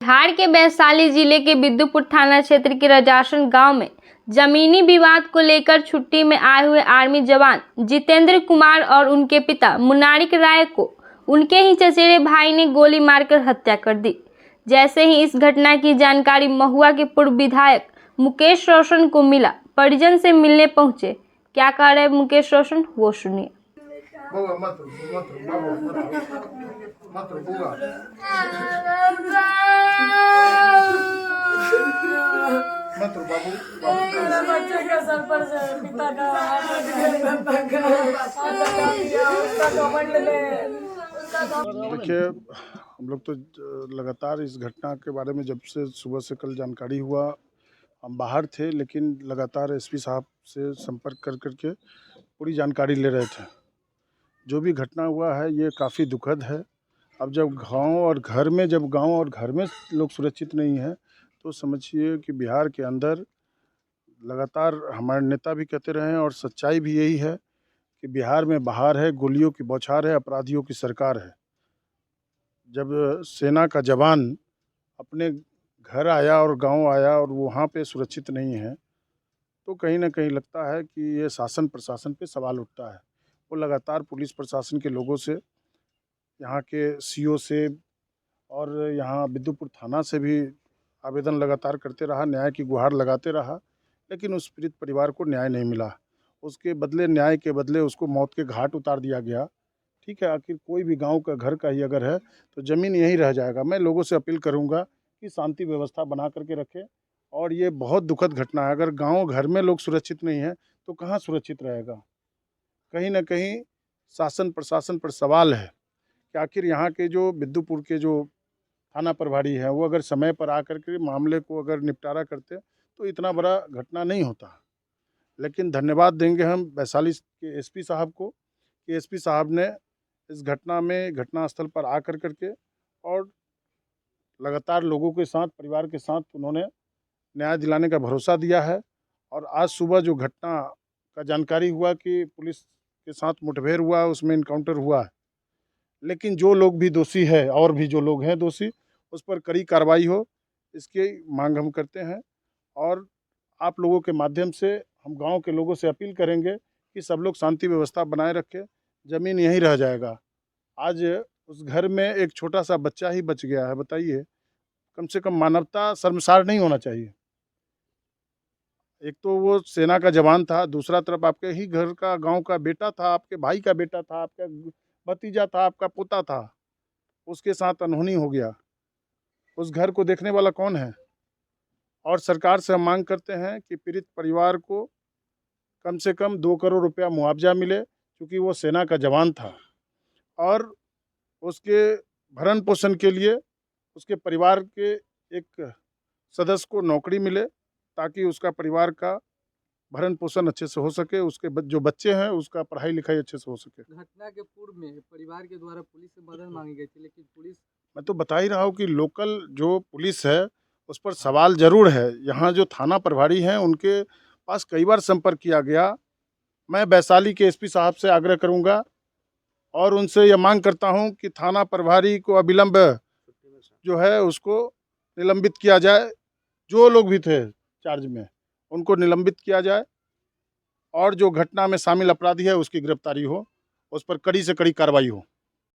बिहार के वैशाली जिले के बिद्दुपुर थाना क्षेत्र के रजासन गांव में जमीनी विवाद को लेकर छुट्टी में आए हुए आर्मी जवान जितेंद्र कुमार और उनके पिता मुनारिक राय को उनके ही चचेरे भाई ने गोली मारकर हत्या कर दी। जैसे ही इस घटना की जानकारी महुआ के पूर्व विधायक मुकेश रोशन को मिला, परिजन से मिलने पहुंचे। क्या कह रहे मुकेश रोशन, वो सुनिए। बच्चे के सर पर से पिता का देखिए, हम लोग तो लगातार इस घटना के बारे में जब से सुबह से कल जानकारी हुआ, हम बाहर थे, लेकिन लगातार एसपी साहब से संपर्क कर करके पूरी जानकारी ले रहे थे। जो भी घटना हुआ है ये काफ़ी दुखद है। अब जब गांव और घर में लोग सुरक्षित नहीं हैं, तो समझिए कि बिहार के अंदर लगातार हमारे नेता भी कहते रहे हैं और सच्चाई भी यही है कि बिहार में बहार है, गोलियों की बौछार है, अपराधियों की सरकार है। जब सेना का जवान अपने घर आया और गांव आया और वहाँ पे सुरक्षित नहीं है, तो कहीं ना कहीं लगता है कि ये शासन प्रशासन पे सवाल उठता है। वो लगातार पुलिस प्रशासन के लोगों से, यहाँ के सीओ से और यहाँ बिद्दुपुर थाना से भी आवेदन लगातार करते रहा, न्याय की गुहार लगाते रहा, लेकिन उस पीड़ित परिवार को न्याय नहीं मिला। उसके बदले, न्याय के बदले उसको मौत के घाट उतार दिया गया। ठीक है, आखिर कोई भी गांव का घर का ही अगर है तो ज़मीन यहीं रह जाएगा। मैं लोगों से अपील करूंगा कि शांति व्यवस्था बना करके रखें। और ये बहुत दुखद घटना है। अगर गांव घर में लोग सुरक्षित नहीं हैं तो कहाँ सुरक्षित रहेगा। कहीं ना कहीं शासन प्रशासन पर सवाल है कि आखिर यहाँ के जो बिद्दुपुर के जो थाना प्रभारी हैं, वो अगर समय पर आकर के मामले को अगर निपटारा करते तो इतना बड़ा घटना नहीं होता। लेकिन धन्यवाद देंगे हम वैशाली के एसपी साहब को कि एसपी साहब ने इस घटना में घटनास्थल पर आकर करके और लगातार लोगों के साथ, परिवार के साथ उन्होंने न्याय दिलाने का भरोसा दिया है। और आज सुबह जो घटना का जानकारी हुआ कि पुलिस के साथ मुठभेड़ हुआ, उसमें इनकाउंटर हुआ है, लेकिन जो लोग भी दोषी है और भी जो लोग हैं दोषी, उस पर कड़ी कार्रवाई हो, इसकी मांग हम करते हैं। और आप लोगों के माध्यम से हम गांव के लोगों से अपील करेंगे कि सब लोग शांति व्यवस्था बनाए रखें। ज़मीन यहीं रह जाएगा। आज उस घर में एक छोटा सा बच्चा ही बच गया है। बताइए, कम से कम मानवता शर्मसार नहीं होना चाहिए। एक तो वो सेना का जवान था, दूसरा तरफ आपके ही घर का, गांव का बेटा था, आपके भाई का बेटा था, आपका भतीजा था, आपका पोता था, उसके साथ अनहोनी हो गया। उस घर को देखने वाला कौन है। और सरकार से हम मांग करते हैं कि पीड़ित परिवार को कम से कम 2 करोड़ रुपया मुआवजा मिले, क्योंकि वो सेना का जवान था। और उसके भरण पोषण के लिए उसके परिवार के एक सदस्य को नौकरी मिले, ताकि उसका परिवार का भरण पोषण अच्छे से हो सके, उसके जो बच्चे हैं उसका पढ़ाई लिखाई अच्छे से हो सके। घटना के पूर्व में परिवार के द्वारा पुलिस से मदद मांगी गई थी, लेकिन पुलिस, मैं तो बता ही रहा हूँ कि लोकल जो पुलिस है उस पर सवाल ज़रूर है। यहाँ जो थाना प्रभारी हैं उनके पास कई बार संपर्क किया गया। मैं वैशाली के एसपी साहब से आग्रह करूँगा और उनसे यह मांग करता हूँ कि थाना प्रभारी को अविलंब जो है उसको निलंबित किया जाए। जो लोग भी थे चार्ज में उनको निलंबित किया जाए और जो घटना में शामिल अपराधी है उसकी गिरफ्तारी हो, उस पर कड़ी से कड़ी कार्रवाई हो।